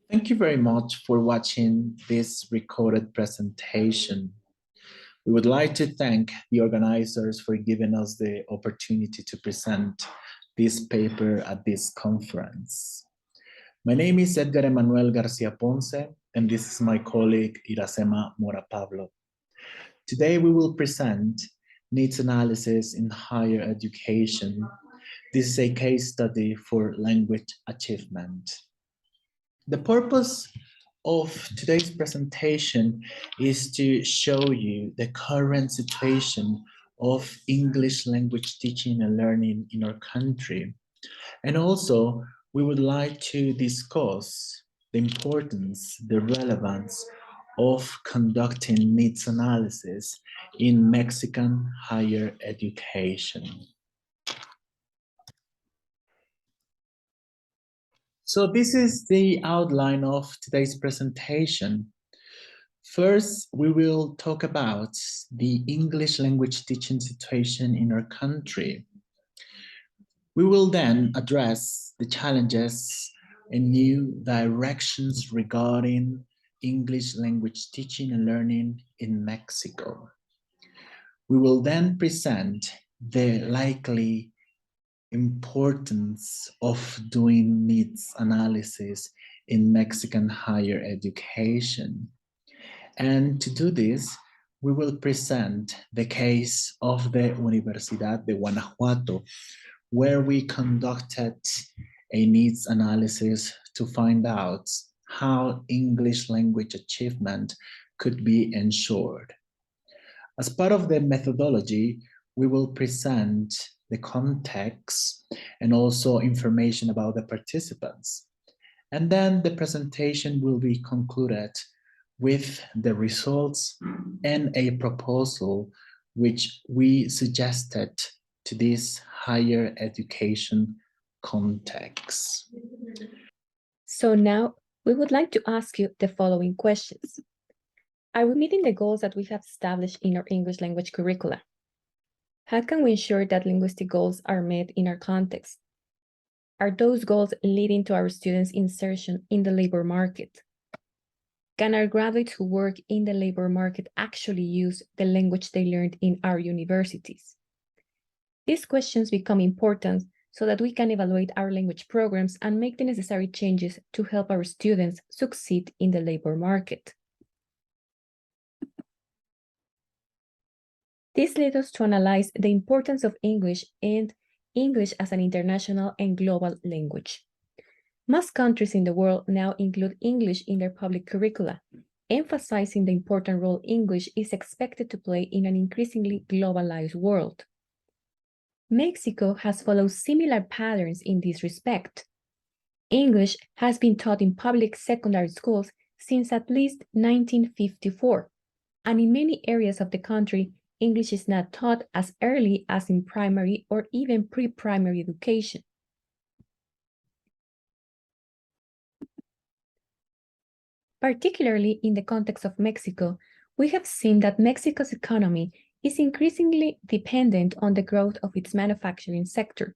Thank you very much for watching this recorded presentation. We would like to thank the organizers for giving us the opportunity to present this paper at this conference. My name is Edgar Emanuel Garcia Ponce, and this is my colleague Iracema Mora Pablo. Today we will present needs analysis in higher education. This is a case study for language achievement. The purpose of today's presentation is to show you the current situation of English language teaching and learning in our country. And also, we would like to discuss the importance, the relevance of conducting needs analysis in Mexican higher education. So this is the outline of today's presentation. First, we will talk about the English language teaching situation in our country. We will then address the challenges and new directions regarding English language teaching and learning in Mexico. We will then present the likely importance of doing needs analysis in Mexican higher education. And to do this, we will present the case of the Universidad de Guanajuato, where we conducted a needs analysis to find out how English language achievement could be ensured. As part of the methodology, we will present the context and also information about the participants. And then the presentation will be concluded with the results and a proposal which we suggested to this higher education context. So now we would like to ask you the following questions. Are we meeting the goals that we have established in our English language curricula? How can we ensure that linguistic goals are met in our context? Are those goals leading to our students' insertion in the labor market? Can our graduates who work in the labor market actually use the language they learned in our universities? These questions become important so that we can evaluate our language programs and make the necessary changes to help our students succeed in the labor market. This led us to analyze the importance of English and English as an international and global language. Most countries in the world now include English in their public curricula, emphasizing the important role English is expected to play in an increasingly globalized world. Mexico has followed similar patterns in this respect. English has been taught in public secondary schools since at least 1954, and in many areas of the country, English is not taught as early as in primary or even pre-primary education. Particularly in the context of Mexico, we have seen that Mexico's economy is increasingly dependent on the growth of its manufacturing sector.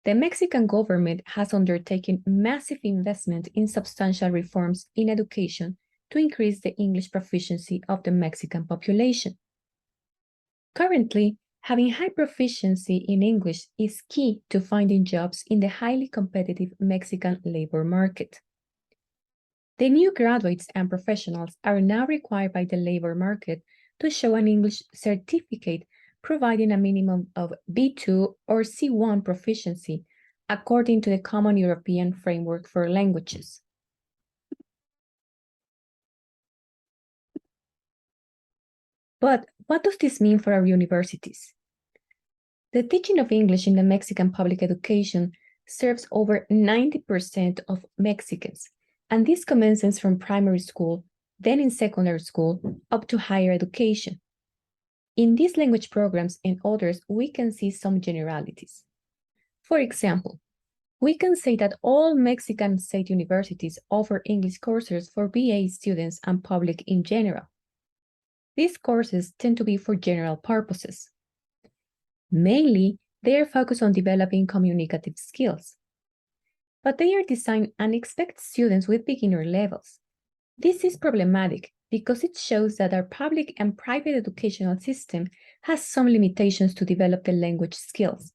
The Mexican government has undertaken massive investment in substantial reforms in education to increase the English proficiency of the Mexican population. Currently, having high proficiency in English is key to finding jobs in the highly competitive Mexican labor market. The new graduates and professionals are now required by the labor market to show an English certificate providing a minimum of B2 or C1 proficiency according to the Common European Framework for Languages. But what does this mean for our universities? The teaching of English in the Mexican public education serves over 90% of Mexicans, and this commences from primary school, then in secondary school, up to higher education. In these language programs and others, we can see some generalities. For example, we can say that all Mexican state universities offer English courses for BA students and public in general. These courses tend to be for general purposes. Mainly, they are focused on developing communicative skills. but they are designed and expect students with beginner levels. This is problematic because it shows that our public and private educational system has some limitations to develop the language skills.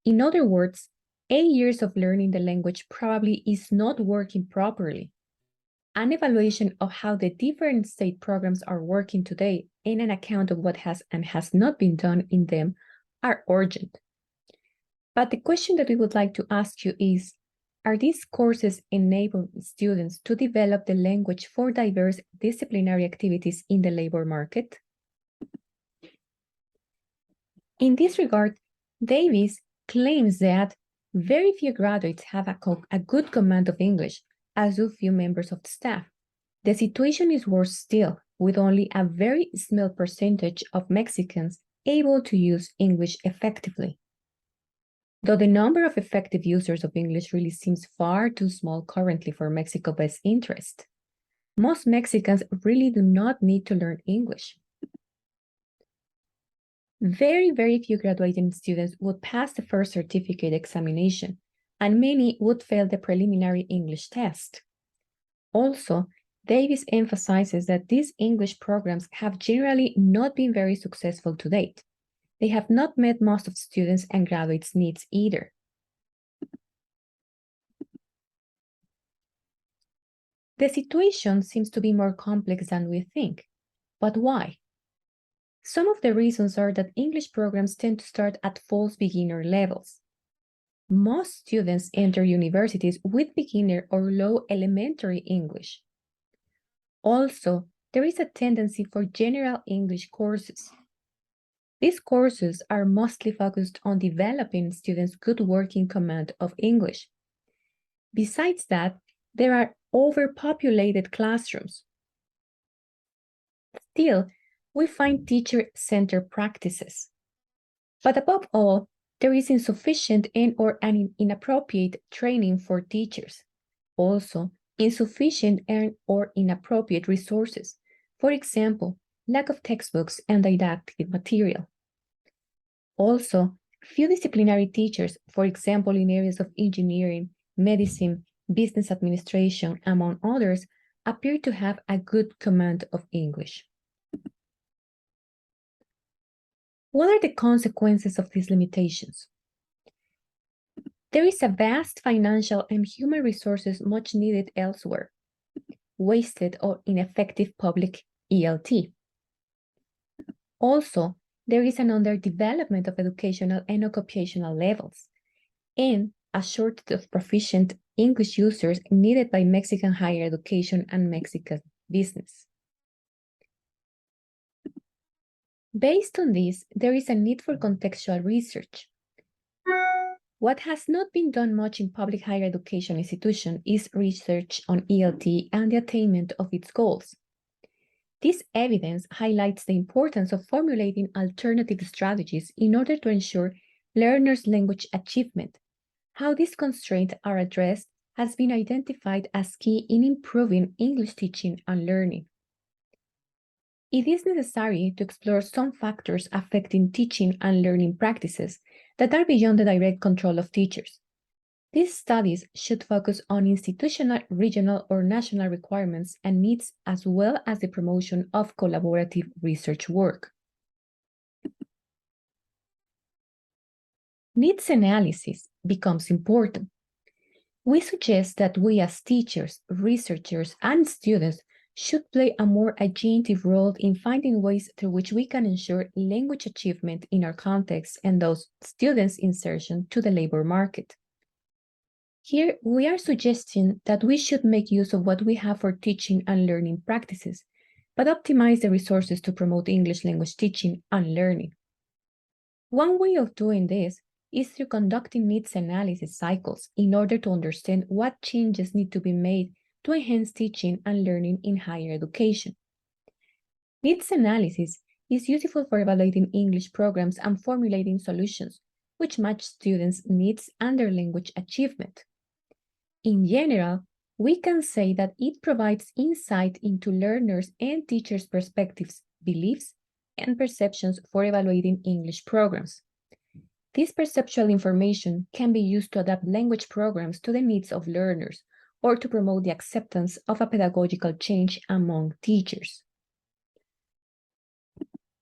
In other words, 8 years of learning the language probably is not working properly. An evaluation of how the different state programs are working today and an account of what has and has not been done in them are urgent. But the question that we would like to ask you is, are these courses enabling students to develop the language for diverse disciplinary activities in the labor market? In this regard, Davis claims that very few graduates have a good command of English, as do few members of the staff. The situation is worse still, with only a very small percentage of Mexicans able to use English effectively. Though the number of effective users of English really seems far too small currently for Mexico's best interest, most Mexicans really do not need to learn English. Very few graduating students would pass the first certificate examination, and many would fail the preliminary English test. Also, Davis emphasizes that these English programs have generally not been very successful to date. They have not met most of students' and graduates' needs either. The situation seems to be more complex than we think, but why? Some of the reasons are that English programs tend to start at false beginner levels. Most students enter universities with beginner or low elementary English. Also, there is a tendency for general English courses. These courses are mostly focused on developing students' good working command of English. Besides that, there are overpopulated classrooms. Still, we find teacher-centered practices. But above all, there is insufficient and/or inappropriate training for teachers. Also, insufficient and/or inappropriate resources. For example, lack of textbooks and didactic material. Also, few disciplinary teachers, for example, in areas of engineering, medicine, business administration, among others, appear to have a good command of English. What are the consequences of these limitations? There is a vast financial and human resources much needed elsewhere, wasted or ineffective public ELT. Also, there is an underdevelopment of educational and occupational levels, and a shortage of proficient English users needed by Mexican higher education and Mexican business. Based on this, there is a need for contextual research. What has not been done much in public higher education institutions is research on ELT and the attainment of its goals. This evidence highlights the importance of formulating alternative strategies in order to ensure learners' language achievement. How these constraints are addressed has been identified as key in improving English teaching and learning. It is necessary to explore some factors affecting teaching and learning practices that are beyond the direct control of teachers. These studies should focus on institutional, regional, or national requirements and needs, as well as the promotion of collaborative research work. Needs analysis becomes important. We suggest that we as teachers, researchers, and students should play a more agentive role in finding ways through which we can ensure language achievement in our context and those students' insertion to the labor market. Here, we are suggesting that we should make use of what we have for teaching and learning practices, but optimize the resources to promote English language teaching and learning. One way of doing this is through conducting needs analysis cycles in order to understand what changes need to be made to enhance teaching and learning in higher education. Needs analysis is useful for evaluating English programs and formulating solutions which match students' needs and their language achievement. In general, we can say that it provides insight into learners' and teachers' perspectives, beliefs, and perceptions for evaluating English programs. This perceptual information can be used to adapt language programs to the needs of learners or to promote the acceptance of a pedagogical change among teachers.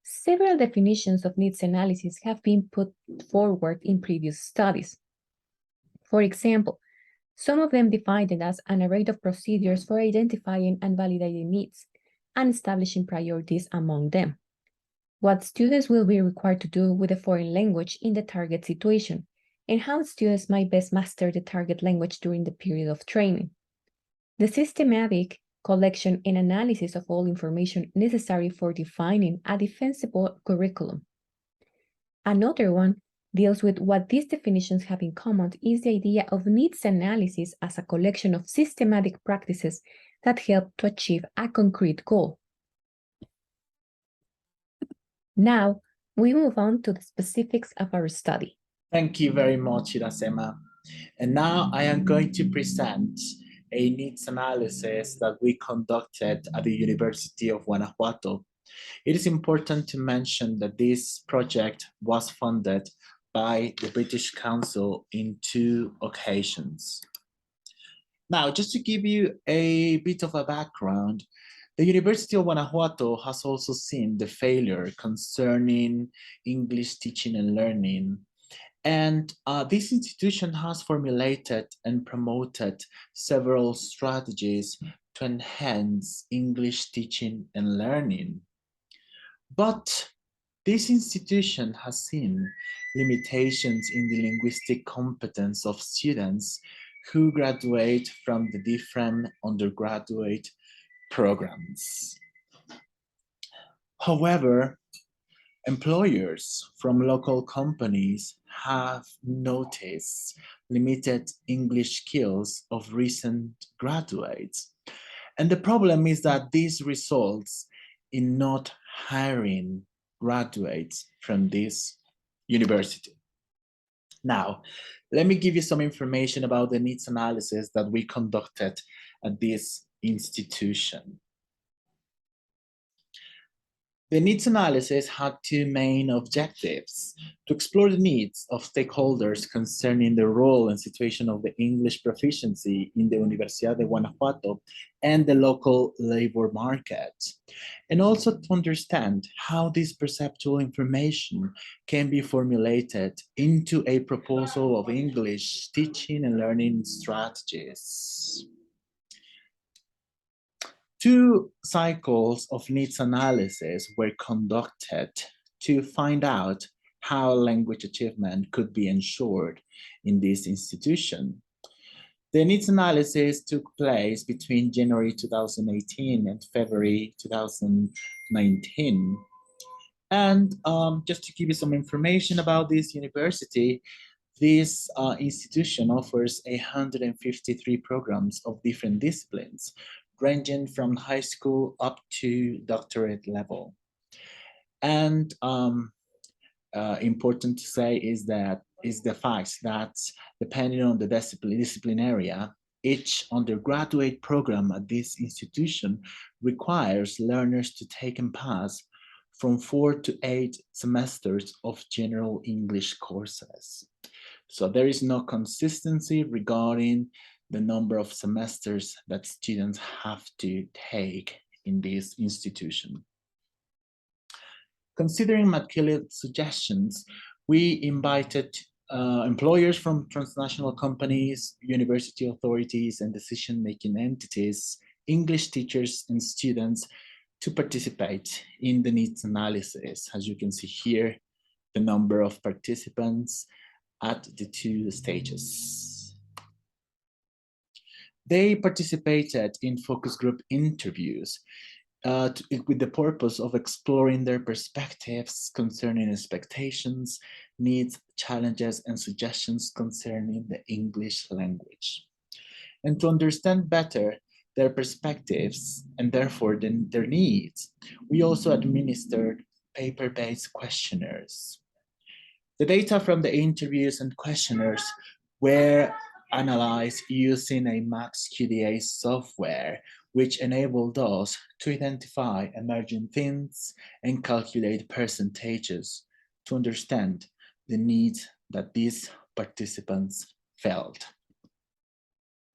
Several definitions of needs analysis have been put forward in previous studies. For example, some of them defined it as an array of procedures for identifying and validating needs and establishing priorities among them. What students will be required to do with a foreign language in the target situation, and how students might best master the target language during the period of training. The systematic collection and analysis of all information necessary for defining a defensible curriculum. Another one deals with what these definitions have in common is the idea of needs analysis as a collection of systematic practices that help to achieve a concrete goal. Now, we move on to the specifics of our study. Thank you very much, Irasema. And now I am going to present a needs analysis that we conducted at the University of Guanajuato. It is important to mention that this project was funded by the British Council in 2 occasions. Now, just to give you a bit of a background, the University of Guanajuato has also seen the failure concerning English teaching and learning. And this institution has formulated and promoted several strategies to enhance English teaching and learning. But this institution has seen limitations in the linguistic competence of students who graduate from the different undergraduate programs. However, employers from local companies have noticed limited English skills of recent graduates. And the problem is that this results in not hiring graduates from this university. Now, let me give you some information about the needs analysis that we conducted at this institution. The needs analysis had 2 main objectives: to explore the needs of stakeholders concerning the role and situation of the English proficiency in the Universidad de Guanajuato and the local labor market, and also to understand how this perceptual information can be formulated into a proposal of English teaching and learning strategies. 2 cycles of needs analysis were conducted to find out how language achievement could be ensured in this institution. The needs analysis took place between January 2018 and February 2019. And just to give you some information about this university, this institution offers 153 programs of different disciplines, ranging from high school up to doctorate level. And important to say is the fact that depending on the discipline area, each undergraduate program at this institution requires learners to take and pass from 4 to 8 semesters of general English courses. So there is no consistency regarding the number of semesters that students have to take in this institution. Considering McKillop's suggestions, we invited employers from transnational companies, university authorities, and decision-making entities, English teachers and students to participate in the needs analysis. As you can see here, the number of participants at the 2 stages. They participated in focus group interviews with the purpose of exploring their perspectives concerning expectations, needs, challenges, and suggestions concerning the English language. And to understand better their perspectives and therefore their needs, we also administered paper-based questionnaires. The data from the interviews and questionnaires were analyzed using a MaxQDA software, which enabled us to identify emerging themes and calculate percentages to understand the needs that these participants failed.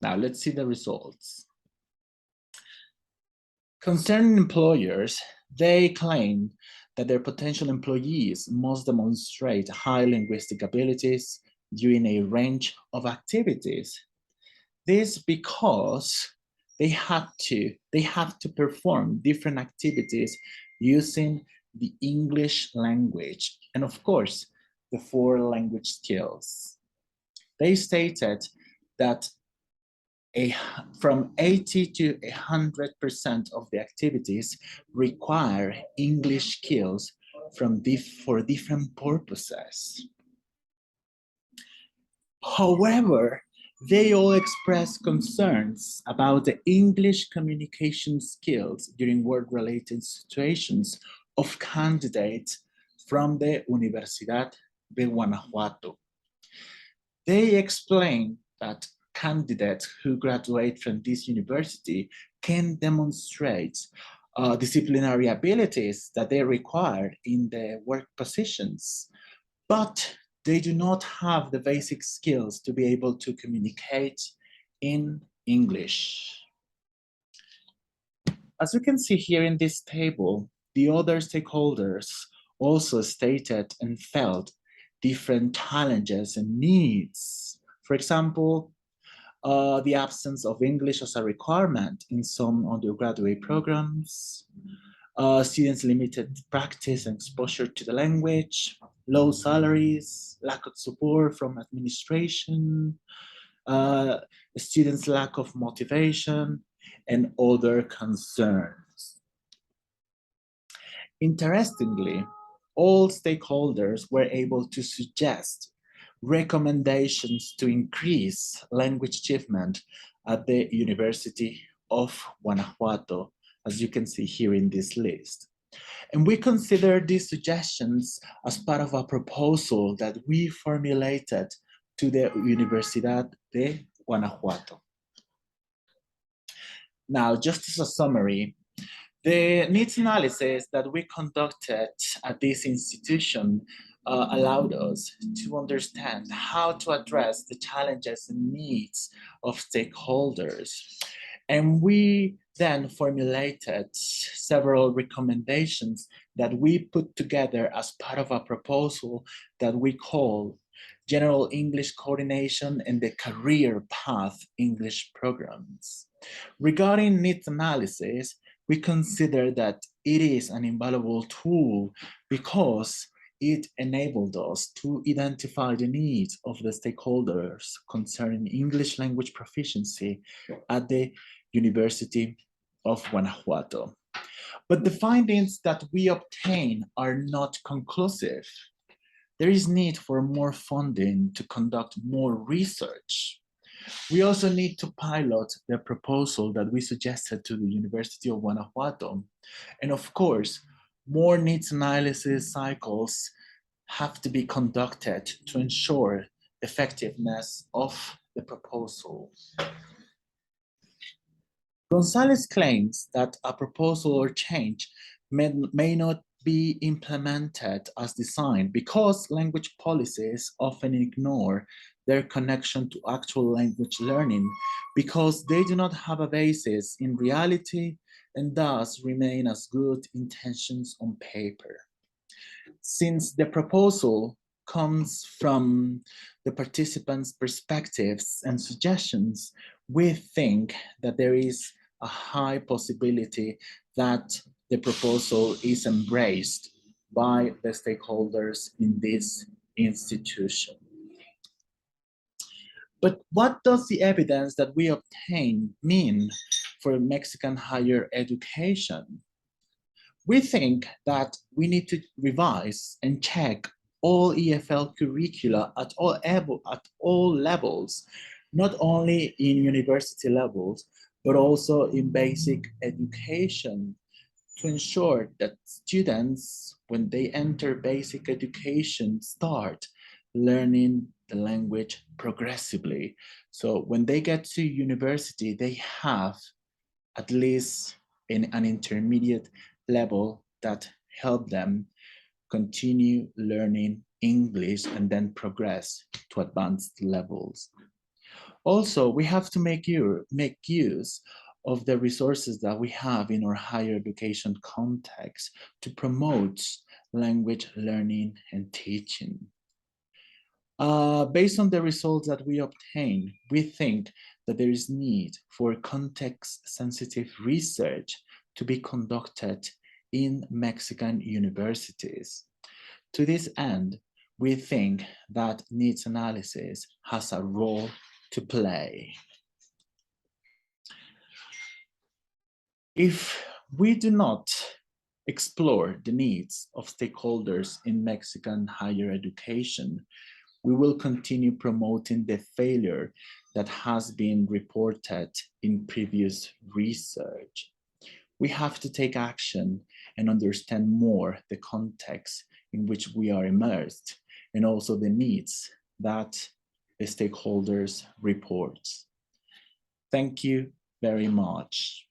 Now let's see the results. Concerning employers, they claim that their potential employees must demonstrate high linguistic abilities during a range of activities. This because they have to perform different activities using the English language and of course the four language skills. They stated that from 80 to 100% of the activities require English skills for different purposes. However, they all express concerns about the English communication skills during work-related situations of candidates from the Universidad de Guanajuato. They explain that candidates who graduate from this university can demonstrate disciplinary abilities that they require in the work positions, but they do not have the basic skills to be able to communicate in English. As we can see here in this table, the other stakeholders also stated and felt different challenges and needs. For example, the absence of English as a requirement in some undergraduate programs, students' limited practice and exposure to the language, low salaries, lack of support from administration, students' lack of motivation, and other concerns. Interestingly, all stakeholders were able to suggest recommendations to increase language achievement at the University of Guanajuato, as you can see here in this list. And we consider these suggestions as part of a proposal that we formulated to the Universidad de Guanajuato. Now, just as a summary, the needs analysis that we conducted at this institution allowed us to understand how to address the challenges and needs of stakeholders. And we then formulated several recommendations that we put together as part of a proposal that we call General English Coordination and the Career Path English Programs. Regarding needs analysis, we consider that it is an invaluable tool because it enabled us to identify the needs of the stakeholders concerning English language proficiency at the University of Guanajuato. But the findings that we obtain are not conclusive. There is need for more funding to conduct more research. We also need to pilot the proposal that we suggested to the University of Guanajuato. And of course, more needs analysis cycles have to be conducted to ensure effectiveness of the proposal. Gonzalez claims that a proposal or change may not be implemented as designed because language policies often ignore their connection to actual language learning because they do not have a basis in reality and thus remain as good intentions on paper. Since the proposal comes from the participants' perspectives and suggestions, we think that there is a high possibility that the proposal is embraced by the stakeholders in this institution. But what does the evidence that we obtain mean for Mexican higher education? We think that we need to revise and check all EFL curricula at all levels, not only in university levels, but also in basic education to ensure that students, when they enter basic education, start learning the language progressively. So when they get to university, they have at least an intermediate level that help them continue learning English, and then progress to advanced levels. Also, we have to make use of the resources that we have in our higher education context to promote language learning and teaching. Based on the results that we obtain, we think that there is need for context-sensitive research to be conducted in Mexican universities. To this end, we think that needs analysis has a role to play. If we do not explore the needs of stakeholders in Mexican higher education, we will continue promoting the failure that has been reported in previous research. We have to take action and understand more the context in which we are immersed and also the needs that the stakeholders report. Thank you very much.